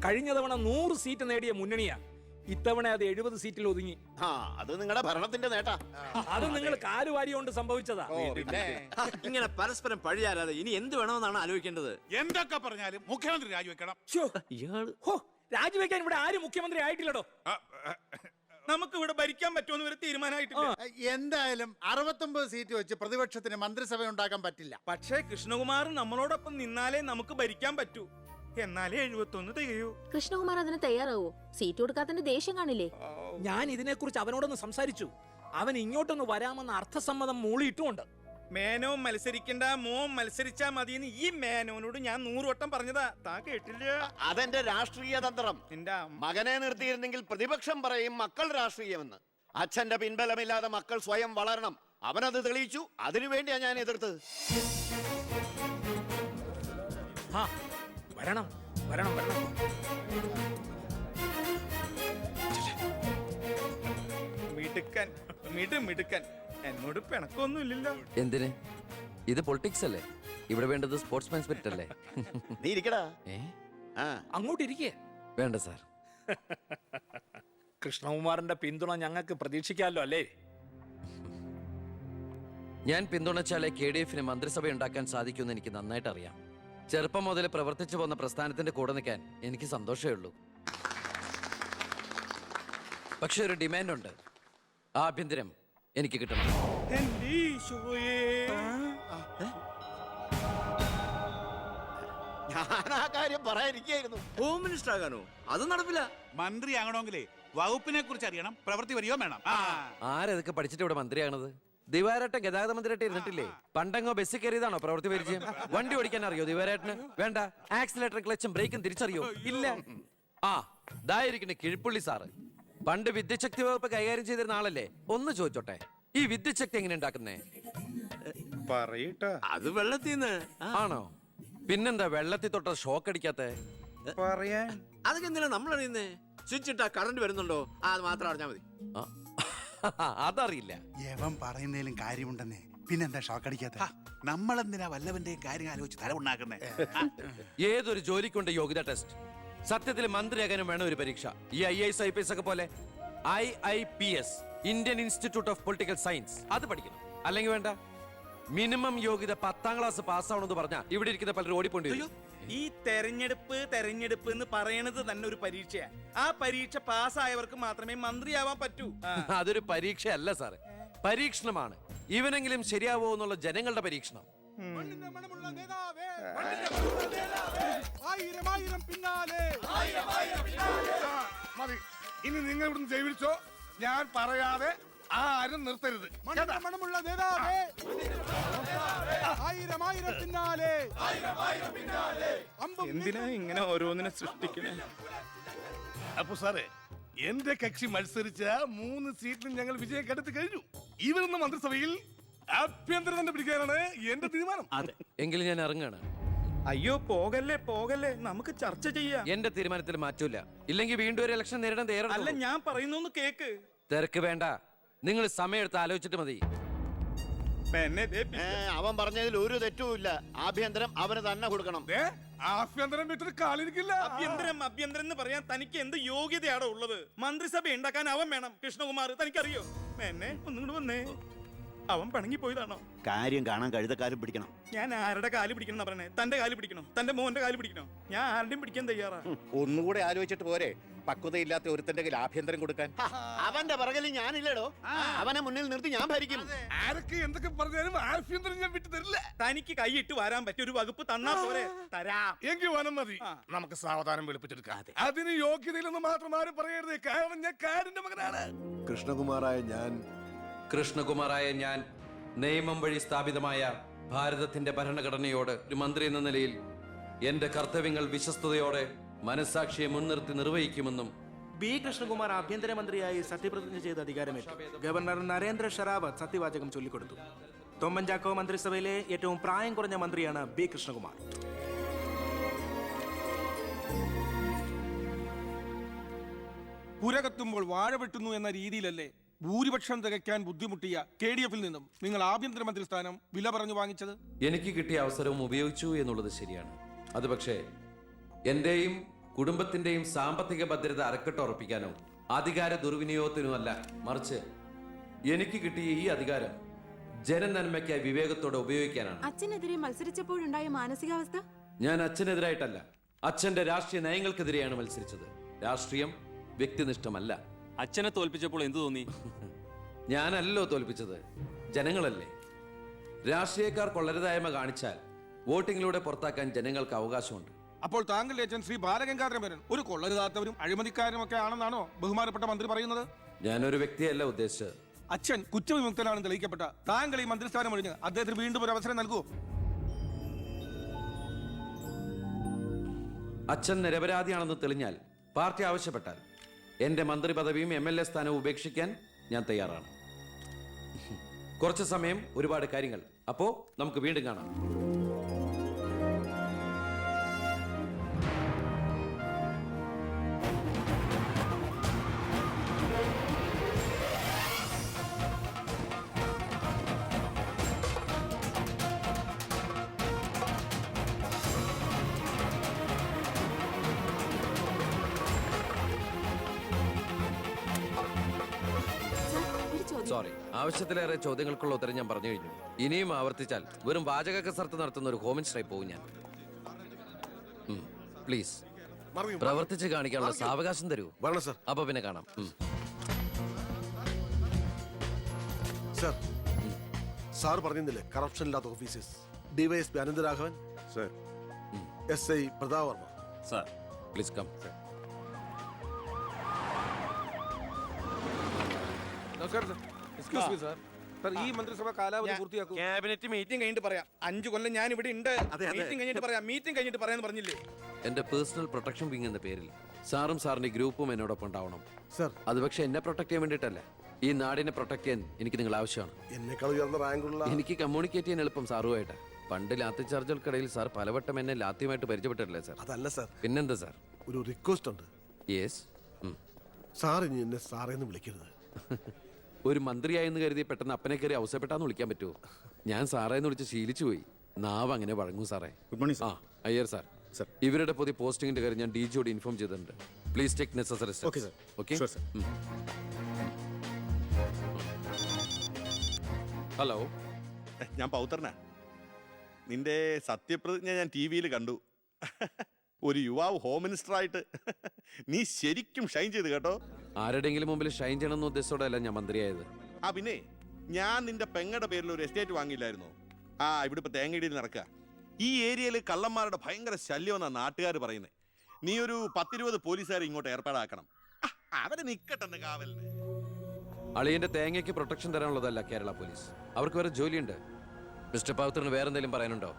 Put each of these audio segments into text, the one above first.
കഴിഞ്ഞ തവണ 100 സീറ്റ് നേടിയ മുന്നണിയാ. ഇത്തവണ അത് 70 സീറ്റിൽ ഒതുങ്ങി. അത് നിങ്ങളുടെ ഭരണത്തിന്റെ നേട്ടാ. അത് നിങ്ങൾ കാലുവാരി കൊണ്ട് സംഭവിച്ചതാ. ഇങ്ങനെ പരസ്പരം പഴിയാരാതെ ഇനി എന്ത് വേണമെന്നാണ് ആലോചിക്കേണ്ടത്. എന്തൊക്കെ പറഞ്ഞാലും മുഖ്യമന്ത്രി രാജിവെക്കണം. രാജിവെക്കാൻ ഇവിടെ ആരും മുഖ്യമന്ത്രി ആയിട്ടില്ലടോ. നമുക്ക് ഇവിടെ ഭരിക്കാൻ പറ്റുമെന്ന് ഒരു തീരുമാനമായിട്ടില്ല. എന്തായാലും 69 സീറ്റ് വെച്ച് പ്രതിപക്ഷത്തിന് മന്ത്രിസഭ ഉണ്ടാക്കാൻ പറ്റില്ല. പക്ഷേ കൃഷ്ണകുമാർ നമ്മളോടൊപ്പം നിന്നാലേ നമുക്ക് ഭരിക്കാൻ പറ്റൂ. എന്നാലേ 71 തികയൂ. കൃഷ്ണകുമാർ അതിന് തയ്യാറാവോ? സീറ്റ് കൊടുക്കാത്തതിന്റെ ദേഷ്യം കാണില്ലേ? ഞാൻ ഇതിനെക്കുറിച്ച് അവനോടൊന്ന് സംസാരിച്ചു. അവൻ ഇങ്ങോട്ടൊന്ന് വരാമെന്ന് അർത്ഥസമ്മതം മൂളിയിട്ടുമുണ്ട്. മേനോൻ മത്സരിക്കണ്ട, മോൻ മത്സരിച്ചാ മതിയെന്ന് ഈ മേനോനോട് ഞാൻ 100 വട്ടം പറഞ്ഞതാ. താ കേട്ടില്ല? അതെന്റെ രാഷ്ട്രീയ തന്ത്രം. മകനെ നിർത്തിയിരുന്നെങ്കിൽ പ്രതിപക്ഷം പറയും മക്കൾ രാഷ്ട്രീയമെന്ന്. അച്ഛന്റെ പിൻബലമില്ലാതെ മക്കൾ സ്വയം വളരണം. അവനത് തെളിയിച്ചു. അതിനുവേണ്ടിയാ ഞാൻ എതിർത്തത്. വരണം വരണം വരണം. മിടുക്കൻ മിടുക്കൻ. എന്നോട് പിണക്കൊന്നുമില്ലല്ലോ. എന്തിന്? ഇത് പൊളിറ്റിക്സ് അല്ലേ? ഇവിടെ വേണ്ടത് സ്പോർട്സ്മാൻ സ്പിരിറ്റ് അല്ലേ? നീ ഇരിക്കടാ. അങ്ങോട്ടിരിക്കേ. വേണ്ട സാർ. കൃഷ്ണകുമാറിന്റെ പിന്തുണ ഞങ്ങൾക്ക് പ്രതീക്ഷിക്കാമല്ലോ അല്ലേ? ഞാൻ പിന്തുണച്ചാലേ KDF-ന് മന്ത്രിസഭ ഉണ്ടാക്കാൻ സാധിക്കുമെന്ന് എനിക്ക് നന്നായിട്ട് അറിയാം. ചെറുപ്പം മുതൽ പ്രവർത്തിച്ചു പോന്ന പ്രസ്ഥാനത്തിന്റെ കൂടെ നിൽക്കാൻ എനിക്ക് സന്തോഷമേ ഉള്ളൂ. പക്ഷെ ഒരു ഡിമാൻഡ് ഉണ്ട്. ആഭ്യന്തരം എനിക്ക് കിട്ടണം. ഞാൻ ആ കാര്യം പറയാനിരിക്കായിരുന്നു. Home minister ആകാനോ? അത് നടപ്പില്ല. മന്ത്രി ആകണമെങ്കിലേ വകുപ്പിനെ കുറിച്ച് അറിയണം, പ്രവൃത്തി വരികയോ വേണം. ആരതൊക്കെ പഠിച്ചിട്ട് ഇവിടെ മന്ത്രിയാണത്? ദിവാരേട്ടൻ ഗതാഗത മന്ത്രിയായിട്ട് ഇരുന്നിട്ടില്ലേ? പണ്ടങ്ങോ ബസ്സിൽ കയറിയതാണോ പ്രവൃത്തി പരിചയം? വണ്ടി ഓടിക്കാൻ അറിയോ ദിവാരേട്ടന്? വേണ്ട. ആക്സിലേറ്റർ ക്ലച്ചും ബ്രേക്കും തിരിച്ചറിയോ? ഇല്ല. ഇതായിരിക്കണേ കിഴിപ്പുള്ളി സാറ്. പണ്ട് വിദ്യുച്ഛക്തി വകുപ്പ് കൈകാര്യം ചെയ്തിരുന്ന ആളല്ലേ? ഒന്ന് ചോദിച്ചോട്ടെ, ഈ വിദ്യുച്ഛക്തി എങ്ങനെ ഉണ്ടാക്കുന്നേ? പറയട്ടോ. അത് വെള്ളത്തിന്ന് ആണോ? പിന്നെന്താ വെള്ളത്തിൽ തൊട്ട ഷോക്ക് അടിക്കാത്ത? പറയാൻ അതൊക്കെ എന്തിനാ നമ്മൾ അറിയുന്നേ? സ്വിച്ച് ഇട്ടാ കറണ്ട് വരുന്നുണ്ടോ? അത് മാത്രം അറിഞ്ഞാൽ മതി. അതറിയില്ല. യവൻ പറയുന്നതിലും കാര്യമുണ്ടെന്നേ. പിന്നെന്താ ഷോക്ക് അടിക്കാത്ത? നമ്മളെന്തിനാ വല്ലവന്റെയും കാര്യം ആലോചിച്ച് തല ഉണ്ടാക്കുന്നേ? ഏതൊരു ജോലിക്കുണ്ട് യോഗ്യത ടെസ്റ്റ്. സത്യത്തിൽ മന്ത്രിയാകാനും വേണം ഒരു പരീക്ഷ. ഈ IAS IPS ഒക്കെ പോലെ IIPS, Indian institute of political science, അത് പഠിക്കണം. അല്ലെങ്കിൽ വേണ്ട. മിനിമം യോഗ്യത 10ാം ക്ലാസ് പാസ്സാവണമെന്ന് പറഞ്ഞാൽ ഇവിടെ ഇരിക്കുന്ന പലരും ഓടിപ്പോണ്ടി വരും. ഈ തെരഞ്ഞെടുപ്പ് എന്ന് പറയണത് തന്നെ ഒരു പരീക്ഷയാ. ആ പരീക്ഷ പാസ്സായവർക്ക് മാത്രമേ മന്ത്രിയാവാൻ പറ്റൂ. അതൊരു പരീക്ഷയല്ല സാറ്, പരീക്ഷണമാണ്. ഇവനെങ്കിലും ശരിയാവോ എന്നുള്ള ജനങ്ങളുടെ പരീക്ഷണം. മതി, ഇനി നിങ്ങൾ ഇവിടുന്ന് ജൈവിച്ചോ. ഞാൻ പറയാതെ ആരും നിർത്തരുത്. മണമുള്ള നേതാവേ, ആയിരം ആയിരം പിന്നാലെ. എന്തിനാ ഇങ്ങനെ ഓരോന്നിനെ സൃഷ്ടിക്കണേ? അപ്പൊ സാറേ, എന്റെ കക്ഷി മത്സരിച്ച 3 സീറ്റിലും ഞങ്ങൾ വിജയം കണ്ടെത്തി കഴിഞ്ഞു. ഇവരുന്ന മന്ത്രിസഭയിൽ ആഭ്യന്തരം തന്നെ പിടിക്കാനാണ് എന്റെ തീരുമാനം. എങ്കിലും ഞാൻ ഇറങ്ങാണ്. അയ്യോ പോകല്ലേ, നമുക്ക് ചർച്ച ചെയ്യാം. എന്റെ തീരുമാനത്തിൽ മാറ്റൂല. ഇല്ലെങ്കിൽ വീണ്ടും ഒരു ഇലക്ഷൻ നേരിടാൻ അല്ല, തയ്യാറല്ല. ഞാൻ പറയുന്നു കേക്ക്. തിരക്ക് വേണ്ട, നിങ്ങൾ സമയമെടുത്ത് ആലോചിച്ചിട്ട് മതി. അവൻ പറഞ്ഞതിൽ ഒരു തെറ്റുമില്ല. ആഭ്യന്തരം അവന് തന്നെ കൊടുക്കണം. ആഭ്യന്തരം വിട്ടിട്ട് കാലിരിക്കില്ല. അഭ്യന്തരം എന്ന് പറയാൻ തനിക്ക് എന്ത് യോഗ്യതയാണോ ഉള്ളത്? മന്ത്രിസഭ ഉണ്ടാക്കാൻ അവൻ വേണം. കൃഷ്ണകുമാർ തനിക്കറിയോ? എന്നെ ഒന്നും വന്നേ. അവൻ പിണങ്ങി പോയതാണോ? കാര്യം കാണാൻ കഴുതക്കാരും പിടിക്കണം. ഞാൻ ആരുടെ കാല് പിടിക്കണം എന്നാ പറഞ്ഞേ? തന്റെ കാല് പിടിക്കണോ? തന്റെ മോന്റെ കാല് പിടിക്കണോ? ഞാൻ ആരുടെയും പിടിക്കാൻ തയ്യാറാ. ഒന്നുകൂടെ ആലോചിച്ചിട്ട് പോരെ പക്വതയില്ലാത്ത ഒരുത്തന്റെ കയ്യിൽ ആഭ്യന്തരം കൊടുക്കാൻ? അവന്റെ പിറകിൽ ഞാനില്ലടോ. അവനെ മുന്നിൽ നിർത്തി ഞാൻ ഭരിക്കും. ആരൊക്കെ എന്തൊക്കെ പറഞ്ഞാലും ആഭ്യന്തരം ഞാൻ വിട്ടു തരില്ല. തനിക്ക് കൈയിട്ട് വരാൻ പറ്റിയ ഒരു വകുപ്പ് തന്നാ പോരെ? തരാം. എങ്കിൽ വനം മതി. നമുക്ക് സാവധാനം വെളുപ്പിച്ചെടുക്കാം. അതിന് യോഗ്യതയിലൊന്നും മാത്രം ആരും പറയരുത്. കാരണം ഞാൻ കാടിന്റെ മകനാണ്. കൃഷ്ണകുമാറായ ഞാൻ നിയമം വഴി സ്ഥാപിതമായ ഭാരതത്തിന്റെ ഭരണഘടനയോട് ഒരു മന്ത്രി എന്ന നിലയിൽ എന്റെ കർത്തവ്യങ്ങൾ വിശ്വസ്തയോടെ മനസാക്ഷിയെ മുൻനിർത്തി നിർവഹിക്കുമെന്നും ബി കൃഷ്ണകുമാർ ആഭ്യന്തരമന്ത്രിയായി സത്യപ്രതിജ്ഞ ചെയ്ത് അധികാരമേറ്റു. ഗവർണർ നരേന്ദ്ര ഷെറാവത്ത് സത്യവാചകം ചൊല്ലിക്കൊടുത്തു. തൊമ്മൻചാക്കോ മന്ത്രിസഭയിലെ ഏറ്റവും പ്രായം കുറഞ്ഞ മന്ത്രിയാണ് ബി കൃഷ്ണകുമാർ. പുരകത്തുമ്പോൾ വാഴ വെട്ടുന്നു എന്ന രീതിയിലല്ലേ ഭൂരിപക്ഷം തികയ്ക്കാൻ ബുദ്ധിമുട്ടിയ KDF-ൽ നിന്നും നിങ്ങൾ ആഭ്യന്തരമന്ത്രി സ്ഥാനം വില പറഞ്ഞു വാങ്ങിച്ചത്? എനിക്ക് കിട്ടിയ അവസരവും ഉപയോഗിച്ചു എന്നുള്ളത് ശരിയാണ്. അത് പക്ഷേ എന്റെയും കുടുംബത്തിന്റെയും സാമ്പത്തിക ഭദ്രത അരക്കെട്ട് ഉറപ്പിക്കാനോ അധികാര ദുർവിനിയോഗത്തിനോ അല്ല, മറിച്ച് എനിക്ക് കിട്ടിയ ഈ അധികാരം ജനനന്മയ്ക്കായി വിവേകത്തോടെ ഉപയോഗിക്കാനാണ്. അച്ഛനെതിരെ മത്സരിച്ചപ്പോഴുണ്ടായ മാനസികാവസ്ഥ? ഞാൻ അച്ഛനെതിരായിട്ടല്ല, അച്ഛന്റെ രാഷ്ട്രീയ നയങ്ങൾക്കെതിരെയാണ് മത്സരിച്ചത്. രാഷ്ട്രീയം വ്യക്തിനിഷ്ഠമല്ല. അച്ഛനെ തോൽപ്പിച്ചപ്പോൾ എന്തു തോന്നി? ഞാനല്ലോ തോൽപ്പിച്ചത്, ജനങ്ങളല്ലേ. രാഷ്ട്രീയക്കാർ കൊള്ളരുതായ്മ കാണിച്ചാൽ വോട്ടിങ്ങിലൂടെ പുറത്താക്കാൻ ജനങ്ങൾക്ക് അവകാശമുണ്ട്. അപ്പോൾ താങ്കളുടെ അച്ഛൻ ശ്രീ ബാലഗംഗാധരൻ ഒരു കൊള്ളരുതാത്തവരും അഴിമതിക്കാരും ഒക്കെ ആണെന്നാണോ ബഹുമാനപ്പെട്ട മന്ത്രി പറയുന്നത്? ഞാനൊരു വ്യക്തിയല്ല ഉദ്ദേശിച്ചത്. അച്ഛൻ കുറ്റവിമുക്തനാണെന്ന് തെളിയിക്കപ്പെട്ട താങ്കൾ ഈ മന്ത്രിസ്ഥാനം ഒഴിഞ്ഞ് അദ്ദേഹത്തിന് വീണ്ടും ഒരു അവസരം നൽകുമോ? അച്ഛൻ നിരപരാധിയാണെന്ന് തെളിഞ്ഞാൽ പാർട്ടി ആവശ്യപ്പെട്ടാൽ എന്റെ മന്ത്രി പദവിയും MLA സ്ഥാനവും ഉപേക്ഷിക്കാൻ ഞാൻ തയ്യാറാണ്. കുറച്ച് സമയം, ഒരുപാട് കാര്യങ്ങൾ. അപ്പോ നമുക്ക് വീണ്ടും കാണാം. സോറി, ആവശ്യത്തിലേറെ ചോദ്യങ്ങൾക്കുള്ള ഉത്തരം ഞാൻ പറഞ്ഞു കഴിഞ്ഞു. ഇനിയും ആവർത്തിച്ചാൽ വെറും വാചക കസർത്ത് നടത്തുന്ന ഒരു ഹോം മിനിസ്റ്ററായി പോകും ഞാൻ. പ്ലീസ് പ്രവർത്തിച്ച് കാണിക്കാനുള്ള സാവകാശം തരൂ. അപ്പൊ പിന്നെ കാണാം. സർ, സാർ പറഞ്ഞില്ലേ കറപ്ഷൻ ഇല്ലാത്ത officers? DYSP Anantharaghavan sir, SI Prathap Varma sir. Please come. ഈ മന്ത്രിസഭ കാലാവധി പൂർത്തിയാക്കും. ക്യാബിനറ്റ് മീറ്റിംഗ് കഴിഞ്ഞിട്ട് പറയാം. 5 കൊല്ലം ഞാൻ ഇവിടെ ഉണ്ട്. മീറ്റിംഗ് കഴിഞ്ഞിട്ട് പറയാം. മീറ്റിംഗ് കഴിഞ്ഞിട്ട് പറയാന്ന് പറഞ്ഞില്ലേ? എന്റെ പേഴ്സണൽ പ്രൊട്ടക്ഷൻ വിങ് എന്ന പേരിൽ സാറും സാറിന്റെ ഗ്രൂപ്പും എന്നോടൊപ്പം ഉണ്ടാവണം സർ. അത് പക്ഷെ എന്നെ പ്രൊട്ടക്ട് ചെയ്യാൻ വേണ്ടിയിട്ടല്ല, ഈ നാടിനെ പ്രൊട്ടക്ട് ചെയ്യാൻ എനിക്ക് നിങ്ങൾ ആവശ്യമാണ്. എന്നെക്കാൾ ഉയർന്ന റാങ്കുള്ള എനിക്ക് കമ്മ്യൂണിക്കേറ്റ് ചെയ്യാൻ എളുപ്പം സാറുമായിട്ട്. പണ്ട് ലാത്തി ചാർജുകൾക്കിടയിൽ സാർ പലവട്ടം എന്നെ ലാത്തിയുമായിട്ട് പരിചയപ്പെട്ടിട്ടില്ലേ സാർ? അതല്ല സർ, പിന്നെന്താ സാർ? ഒരു റിക്വസ്റ്റ് ഉണ്ട്. യെസ്. സാർ ഇനി എന്നെ സാറേന്ന് വിളിക്കരുത്. ഒരു മന്ത്രിയായെന്ന് കരുതി പെട്ടെന്ന് അപ്പനെ കയറി അവസരപ്പെട്ടാന്ന് വിളിക്കാൻ പറ്റുമോ? ഞാൻ സാറേന്ന് വിളിച്ച് ശീലിച്ചു പോയി. നാവ് അങ്ങനെ വഴങ്ങും സാറേ. ഗുഡ് മോർണിംഗ് ആ, അയ്യർ സാർ. ഇവരുടെ പുതിയ പോസ്റ്റിംഗിന്റെ കാര്യം ഞാൻ DGയോട് ഇൻഫോം ചെയ്തിട്ടുണ്ട്. Please take necessary steps. Okay sir. Okay. Sure sir. Hello, ഞാൻ പൗത്രനാ. നിന്റെ സത്യപ്രതിജ്ഞ ഞാൻ TV-യിൽ കണ്ടു. ഒരു യുവാവ് ഹോം മിനിസ്റ്ററായിട്ട് നീ ശരിക്കും ഷൈൻ ചെയ്ത് കേട്ടോ. ആരുടെയെങ്കിലും മുമ്പിൽ ഷൈൻ ചെയ്യണമെന്ന ഉദ്ദേശത്തോടെയല്ല ഞാൻ മന്ത്രിയായത്. ആ പിന്നെ ഞാൻ നിന്റെ പെങ്ങടെ പേരിൽ ഒരു എസ്റ്റേറ്റ് വാങ്ങിയില്ലായിരുന്നോ? ഇവിടെ ഇപ്പൊ തേങ്ങയിടിയിൽ നടക്കുക. ഈ ഏരിയയിൽ കള്ളന്മാരുടെ ഭയങ്കര ശല്യമെന്നാണ് നാട്ടുകാർ പറയുന്നത്. നീ ഒരു 10-20 പോലീസുകാരെ ഇങ്ങോട്ട് ഏർപ്പാടാക്കണം. അവരെ നിക്കട്ടെന്ന് കാവലിന്. അളിയന്റെ തേങ്ങയ്ക്ക് പ്രൊട്ടക്ഷൻ തരാനുള്ളതല്ല കേരള പോലീസ്. അവർക്ക് വേറെ ജോലിയുണ്ട്. മിസ്റ്റർ പൗത്രന് വേറെന്തെങ്കിലും പറയാനുണ്ടോ?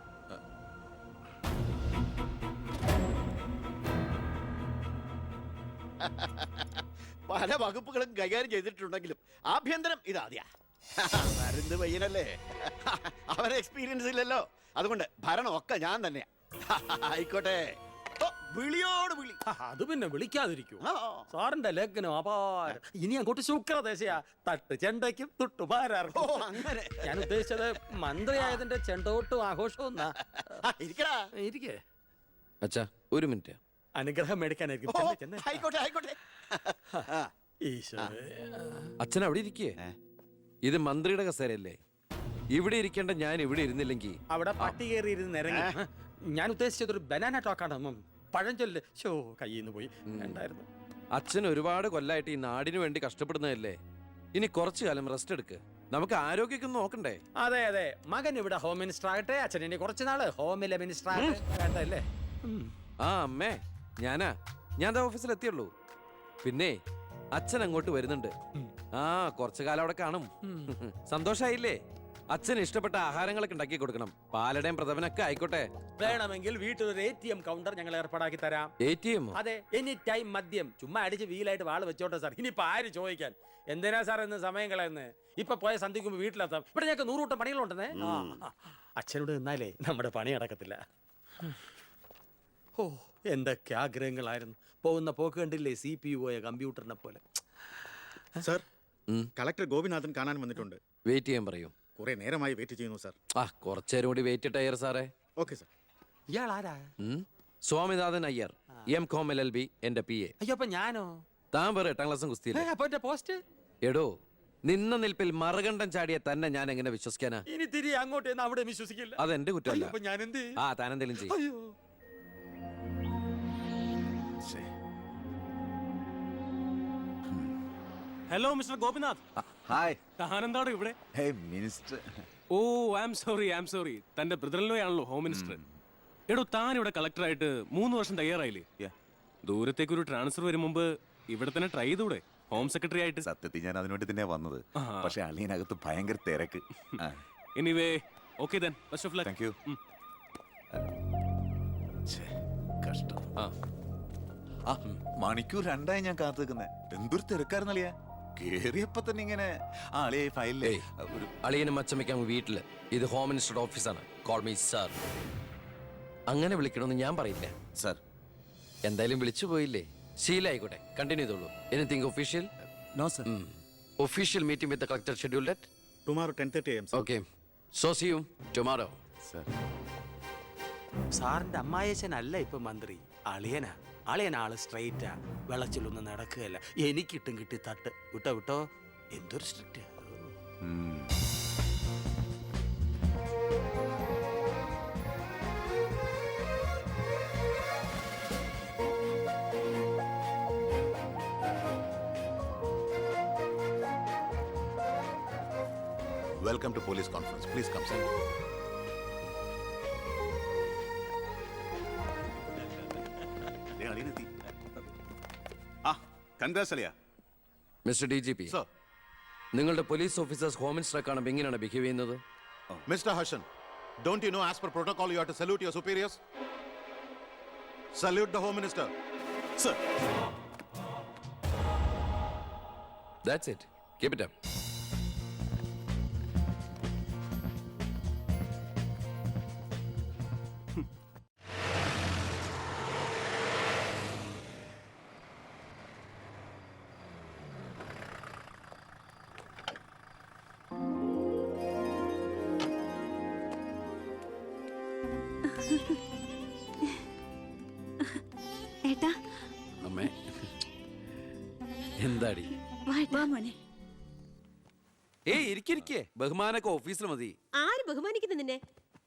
പല വകുപ്പുകളും കൈകാര്യം ചെയ്തിട്ടുണ്ടെങ്കിലും ആഭ്യന്തരം ഇതാദ്യ. മരുന്ന് പയ്യനല്ലേ, അവന് എക്സ്പീരിയൻസ് ഇല്ലല്ലോ. അതുകൊണ്ട് ഭരണം ഒക്കെ ഞാൻ തന്നെയാ. ആയിക്കോട്ടെ, വിളിയോട് വിളി. അത് പിന്നെ വിളിക്കാതിരിക്കൂ. സാറിന്റെ ലേഖനം അപാരം. ഇനി അങ്ങോട്ട് ശുക്രദേശയാ. തട്ട് ചെണ്ടയ്ക്കും തുട്ടുപാരാർക്കും. അങ്ങനെ ഞാൻ ഉദ്ദേശിച്ചത് മന്ത്രിയായതിന്റെ ചെണ്ടോട്ടും ആഘോഷവും. ഇരിക്കേ, അച്ഛാ ഒരു മിനിറ്റ്. അനുഗ്രഹം മേടിക്കാനായിരിക്കും. ആയിക്കോട്ടെ ആയിക്കോട്ടെ. അച്ഛൻ അവിടെ ഇരിക്കേ. ഇത് മന്ത്രിയുടെ കസേരയല്ലേ? ഇവിടെ ഇരിക്കേണ്ട ഞാൻ ഇവിടെ ഇരുന്നില്ലെങ്കിൽ അവിടെ പട്ടി കയറി ഇരുന്ന് ഇറങ്ങി. ഞാൻ ഉദ്ദേശിച്ചത് ഒരു ബനാന ടോക്കാണ്. പഴഞ്ചൊല്ല് ഷോ കയ്യിൽ നിന്ന് പോയി. ഉണ്ടായിരുന്നു. അച്ഛൻ ഒരുപാട് കൊല്ലായിട്ട് ഈ നാടിനു വേണ്ടി കഷ്ടപ്പെടുന്നതല്ലേ? ഇനി കുറച്ചു കാലം റെസ്റ്റ് എടുക്ക്. നമുക്ക് ആരോഗ്യമൊക്കെ നോക്കണ്ടേ? അതെ അതെ, മകൻ ഇവിടെ ഹോം മിനിസ്റ്റർ ആകട്ടെ. അച്ഛൻ ഇനി കുറച്ച് നാള് ഹോമിലെ മിനിസ്റ്റർ ആകട്ടെ. വേണ്ടല്ലേ? ആ അമ്മേ, ഞാൻ ഓഫീസിൽ എത്തിയുള്ളൂ. പിന്നെ അച്ഛൻ അങ്ങോട്ട് വരുന്നുണ്ട്. കുറച്ചു കാലം അവിടെ കാണും. സന്തോഷായില്ലേ? അച്ഛന് ഇഷ്ടപ്പെട്ട ആഹാരങ്ങളൊക്കെ ഉണ്ടാക്കി കൊടുക്കണം. പാലടയും പ്രഥമനൊക്കെ ആയിക്കോട്ടെ. വേണമെങ്കിൽ വീട്ടിലൊരു ATM കൗണ്ടർ ഞങ്ങൾ ഏർപ്പാടാക്കി തരാം. ATM? അതെ, എനി ടൈം മദ്യം ചുമ്മാ അടിച്ച് വീലായിട്ട് വാള് വെച്ചോട്ടെ സാർ. ഇനിയിപ്പോ ആര് ചോദിക്കാൻ? എന്തിനാ സാർ എന്ന് സമയം കളയുന്നത്? ഇപ്പൊ പോയ സന്ധിക്കുമ്പോ വീട്ടിലെത്താം. ഇവിടെ ഞങ്ങൾക്ക് 100 കൂട്ടം പണികളുണ്ടെന്നേ. അച്ഛനോട് നിന്നാലേ നമ്മുടെ പണി നടക്കത്തില്ല. ഓ, എന്തൊക്കെ ആഗ്രഹങ്ങളായിരുന്നു. പോകുന്ന പോക്ക് കണ്ടില്ലേ? CPU പോയ കമ്പ്യൂട്ടറിനെ പോലെ. സർ, കളക്ടർ ഗോപിനാഥൻ കാണാൻ വന്നിട്ടുണ്ട്. വെയിറ്റ് ചെയ്യാൻ പറയൂ. കുറെ നേരമായി വെയിറ്റ് ചെയ്യുന്നു സർ. കുറച്ചേരം കൂടി വെയിറ്റ് ഇട്ടയ്യർ സാറേ. Okay sir. ഇയാൾ ആരാ? സ്വാമിനാഥൻ അയ്യർ, M.Com LLB എന്റെ PA. അയ്യോ അപ്പൊ ഞാനോ? താൻ വേറെ 8ാം ക്ലാസ്സും കുസ്തിയില്ല. അപ്പൊ എന്റെ പോസ്റ്റ്? എടോ, നിന്ന നിൽപ്പിൽ മറുകണ്ഠം ചാടിയ തന്നെ ഞാൻ എങ്ങനെ വിശ്വസിക്കാനാ? ഇനി തിരികെ അങ്ങോട്ട് ചെന്ന് അവിടെ വിശ്വസിക്കില്ല. അതെന്റെ കുറ്റമല്ല. അപ്പൊ ഞാൻ എന്ത്? ആ, താനെന്തേലും ചെയ്യും. അയ്യോ. Hello mister Gopinath. ഹായ് താനെന്താണോ ഇവിടെ? Hey minister. Oh I am sorry. തന്റെ ബ്രദറിലോ ആണല്ലോ ഹോം മിനിസ്റ്റർ. എടോ, താൻ ഇവിടെ കളക്ടറായിട്ട് 3 വർഷം തയ്യാറായില്ലേ? ദൂരത്തേക്ക് ഒരു ട്രാൻസ്ഫർ വരും മുമ്പ് ഇവിടെ തന്നെ ട്രൈ ചെയ്തൂടെ ഹോം സെക്രട്ടറി ആയിട്ട്? സത്യത്തിൽ ഞാൻ അതിനുവേണ്ടി തന്നെ വന്നത്. പക്ഷെ അളിയനകത്ത് ഭയങ്കര തിരക്ക്. Anyway okay then best of luck. Thank you. കഷ്ടം. മണിക്കൂർ 2 ഞാൻ കാത്തു നിൽക്കുന്നേ. എന്തൊരു തിരക്കായിരുന്നളിയാ. കേറിയപ്പോ തന്നെ ഇങ്ങനെ അളിയെ ഫയലിലേ അളിയനും അച്ചമ്മയ്ക്കും വീട്ടില്. ഇത് ഹോം മിനിസ്റ്ററുടെ ഓഫീസാണ്. Call me sir. അങ്ങനെ വിളിക്കണമെന്ന് ഞാൻ പറയില്ല. സർ. എന്തായാലും വിളിച്ചു പോയില്ലേ, ശീലായിക്കോട്ടെ. കണ്ടിന്യൂ ചെയ്തോളൂ. Anything official? No sir. Official meeting with the collector scheduled at tomorrow 10:30 AM. Okay. So see you tomorrow. Sir. സാറിന്റെ അമ്മായച്ചനല്ല ഇപ്പൊ മന്ത്രി, അളിയനാ. ആള് സ്ട്രെയിറ്റാ, വെളച്ചിലൊന്നും നടക്കുകയല്ല. എനിക്കിട്ടും കിട്ടി തട്ട്. വിട്ടോ എന്തൊരു strict. Welcome to police conference. Please come sir. Mister DGP, നിങ്ങളുടെ പോലീസ് ഓഫീസേഴ്സ് ഹോം മിനിസ്റ്ററെ കാണുമ്പോൾ എങ്ങനെയാണ് ബിഹേവ് ചെയ്യുന്നത്? Mr. Harshan, don't you know as per protocol you have to salute your superiors? Salute the Home Minister. Sir. That's it. Keep it up. ഏട്ടാ, അമ്മേ, എന്താടി? വാ മോനെ. ഏയ് ഇരിക്കെ, ബഹുമാനൊക്കെ ഓഫീസിൽ മതി. ആര് ബഹുമാനിക്കുന്നു നിന്നെ?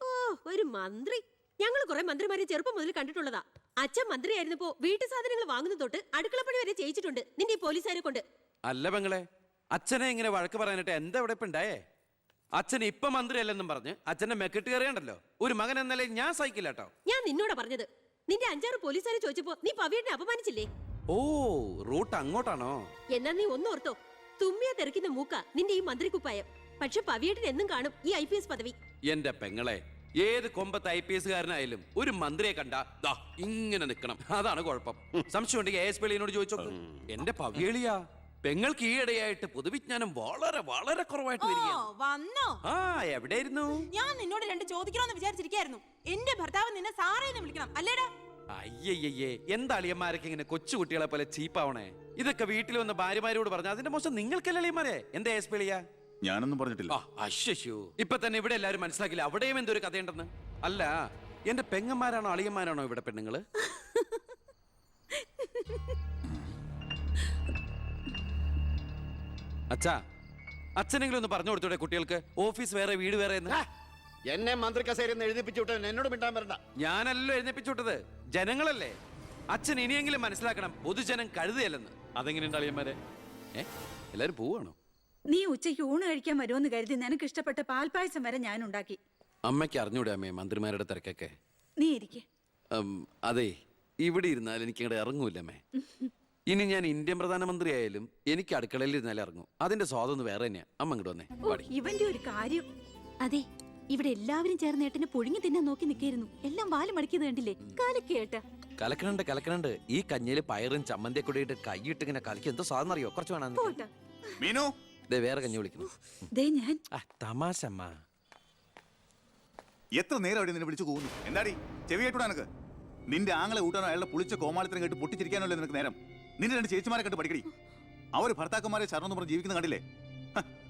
ഓ, ഒരു മന്ത്രി. ഞങ്ങൾ കുറെ മന്ത്രിമാരെ ചെറുപ്പം മുതൽ കണ്ടിട്ടുള്ളതാ. അച്ഛൻ മന്ത്രിയായിരുന്നപ്പോ വീട്ടു സാധനങ്ങൾ വാങ്ങുന്ന തൊട്ട് അടുക്കളപ്പണി വരെ ചെയ്യിച്ചിട്ടുണ്ട് നിന്റെ ഈ പോലീസുകാരെ കൊണ്ട്. അല്ല പെങ്ങളെ, അച്ഛനെ ഇങ്ങനെ വഴക്ക് പറയാനിട്ട് എന്താ ഇവിടെ ഇപ്പൊ ഉണ്ടായേ? അച്ഛൻ ഇപ്പൊ മന്ത്രിയല്ലെന്നും പറഞ്ഞ് അച്ഛന്റെ മെക്കിട്ട് കയറിയണ്ടല്ലോ. ഒരു മകൻ എന്നാലേ ഞാൻ സഹിക്കില്ല കേട്ടോ. ഞാൻ നിന്നോടാ പറഞ്ഞത്. നിന്റെ 5-6 പോലീസുകാരെ ചോദിച്ചപ്പോ നീ പവിയേട്ടനെ അപമാനിച്ചില്ലേ? ഓ, റൂട്ട് അങ്ങോട്ടാണോ? എന്നാ നീ ഒന്നോർത്തോ, തുമ്മിയ തെറിക്കുന്ന മൂക്ക നിന്റെ ഈ മന്ത്രിക്കുപ്പായം. പക്ഷെ പവിയേട്ടൻ എന്നും കാണും ഈ IPS പദവി. എന്റെ പെങ്ങളെ, ഏത് കൊമ്പത്ത് IPS കാരനായാലും ഒരു മന്ത്രിയെ കണ്ട ഇങ്ങനെ നിക്കണം. അതാണ് കുഴപ്പം. സംശയം ഉണ്ടെങ്കിൽ ASP എളിയനോട് ചോദിച്ചോക്ക്. എന്റെ പവിയളിയാ, പെങ്ങൾക്ക് ഈയിടെയായിട്ട് പൊതുവിജ്ഞാനം വളരെ വളരെ കുറവായിട്ട് വന്നോ? ആ, എവിടെയായിരുന്നു? ഞാൻ നിന്നോട് 2 ചോദിക്കണമെന്ന് വിചാരിച്ചിരിക്കായിരുന്നു. എന്റെ ഭർത്താവ് നിന്നെ സാറേന്ന് വിളിക്കണം അല്ലേടാ? അയ്യയ്യേ, എന്താ അളിയന്മാരൊക്കെ ഇങ്ങനെ കൊച്ചു കുട്ടികളെ പോലെ ചീപ്പാവണേ? ഇതൊക്കെ വീട്ടിൽ വന്ന് ഭാര്യമാരോട് പറഞ്ഞ അതിന്റെ മോശം നിങ്ങൾക്കല്ലേ അളിയന്മാരെ? എന്താ ASP എളിയാ? ഞാനൊന്നും പറഞ്ഞിട്ടില്ല. അശ്ശോ, ഇപ്പൊ തന്നെ ഇവിടെ എല്ലാരും മനസ്സിലാക്കില്ല അവിടെയും എന്തൊരു കഥയുണ്ടെന്ന്. അല്ല, എന്റെ പെങ്ങന്മാരാണോ അളിയന്മാരാണോ ഇവിടെ പെണ്ണുങ്ങള്? അച്ഛാ, അച്ഛനെങ്കിലും ഒന്ന് പറഞ്ഞു കൊടുത്തൂടെ കുട്ടികൾക്ക് ഓഫീസ് വേറെ വീട് വേറെ എന്ന്? എന്നെ മന്ത്രി കസേരന്ന് എഴുതിപ്പിച്ചു വിട്ടവൻ എന്നോട് മിണ്ടാൻ വരണ്ട. ഞാനല്ലോ എഴുന്നേപ്പിച്ചു വിട്ടത്, ജനങ്ങളല്ലേ. അച്ഛൻ ഇനിയെങ്കിലും മനസ്സിലാക്കണം, പൊതുജനം കഴുതയല്ലെന്ന്. അതെങ്ങനെയുണ്ട് അളിയന്മാരെ? എല്ലാരും പോവാണോ? നീ ഉച്ചയ്ക്ക് ഊണ് കഴിക്കാൻ വരുമെന്ന് കരുതി നിനക്ക് ഇഷ്ടപ്പെട്ട പാൽപ്പായസം വരെ ഞാൻ ഉണ്ടാക്കി. അമ്മയ്ക്ക് അറിഞ്ഞൂടെ അമ്മേ മന്ത്രിമാരുടെ തിരക്കൊക്കെ? നീ ഇരിക്കെ. അതെ, ഇവിടെ ഇരുന്നാൽ എനിക്ക് ഇങ്ങോട്ട് ഇറങ്ങൂല്ലമ്മേ. ഇനി ഞാൻ ഇന്ത്യൻ പ്രധാനമന്ത്രി ആയാലും എനിക്ക് അടുക്കളയിൽ ഇരുന്നാലേ ഇറങ്ങും. അതിന്റെ സ്വാദം വേറെ തന്നെയാ. അമ്മ ഇങ്ങോട്ട് വന്നേ. ഇവന്റെ ഒരു കാര്യം. അതെ, ഇവിടെ എല്ലാവരും ചേർന്ന് ഏട്ടനെ പുഴുങ്ങി തിന്നാൻ നോക്കി നിൽക്കായിരുന്നു. എല്ലാം വാല് മടക്കിയത് കണ്ടില്ലേ? കലക്കേട്ടാ. കലക്കണുണ്ട്. ഈ കഞ്ഞില് പയറും ചമ്മന്തിയെ കൂടിയിട്ട് കൈയിട്ട് ഇങ്ങനെ കലക്കി എന്തോ സാധനം അറിയോ? കുറച്ച് വേണം. മീനു, വേറെ കഞ്ഞി വിളിക്കുന്നു. ഞാൻ തമാശ അമ്മ. എത്ര നേരം അവിടെ നിന്നെ വിളിച്ചു പോകുന്നു? എന്താടി ചെവി കേട്ടൂടാ നിനക്ക്? നിന്റെ ആങ്ങളെ കൂട്ടാനോ അയാളുടെ പുളിച്ച കോമാളിത്തരം കേട്ട് പൊട്ടിച്ചിരിക്കാനല്ലേ നിനക്ക് നേരം? നിന്റെ 2 ചേച്ചിമാരെ കണ്ട് പഠിക്കടി. അവർ ഭർത്താക്കന്മാരെ ശരണം പറഞ്ഞ് ജീവിക്കുന്ന കണ്ടില്ലേ?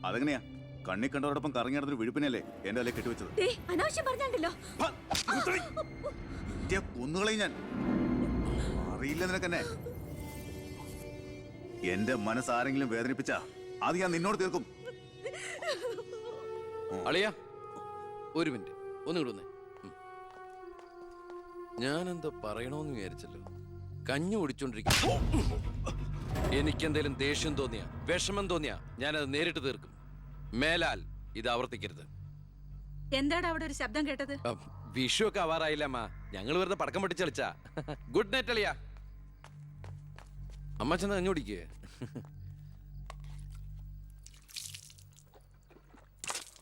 അതെങ്ങനെയാ? കണ്ണി കണ്ടവരോടൊപ്പം കറങ്ങി നടന്നൊരു വിഴുപ്പിനല്ലേ എന്റെ അല്ലേ കെട്ടിവെച്ചത്? അനാവശ്യം പറഞ്ഞാണ്ടല്ലോ. കുന്നുകളെ ഞാൻ അറിയില്ല നിനക്കെന്നെ. എന്റെ മനസ്സ് ആരെങ്കിലും വേദനിപ്പിച്ചാ അത് ഞാൻ നിന്നോട് തീർക്കും. അളിയ ഒരു മിനിറ്റ് ഒന്നുകൂടെ വന്നേ. ഞാനെന്തോ പറയണോന്ന് വിചാരിച്ചല്ലോ. കഞ്ഞി കുടിച്ചോണ്ടിരിക്കും. എനിക്കെന്തേലും ദേഷ്യം തോന്നിയാ വിഷമം തോന്നിയാ ഞാനത് നേരിട്ട് തീർക്കും. മേലാൽ ഇത് ആവർത്തിക്കരുത്. എന്താണ് അവിടെ ഒരു ശബ്ദം കേട്ടത്? വിഷു ഒക്കെ ആവാറായില്ല അമ്മ. ഞങ്ങൾ വെറുതെ പടക്കം പൊട്ടിച്ചളിച്ചാ. ഗുഡ് നൈറ്റ് അളിയ. അമ്മ ചെന്ന് കഞ്ഞി കുടിക്കേ.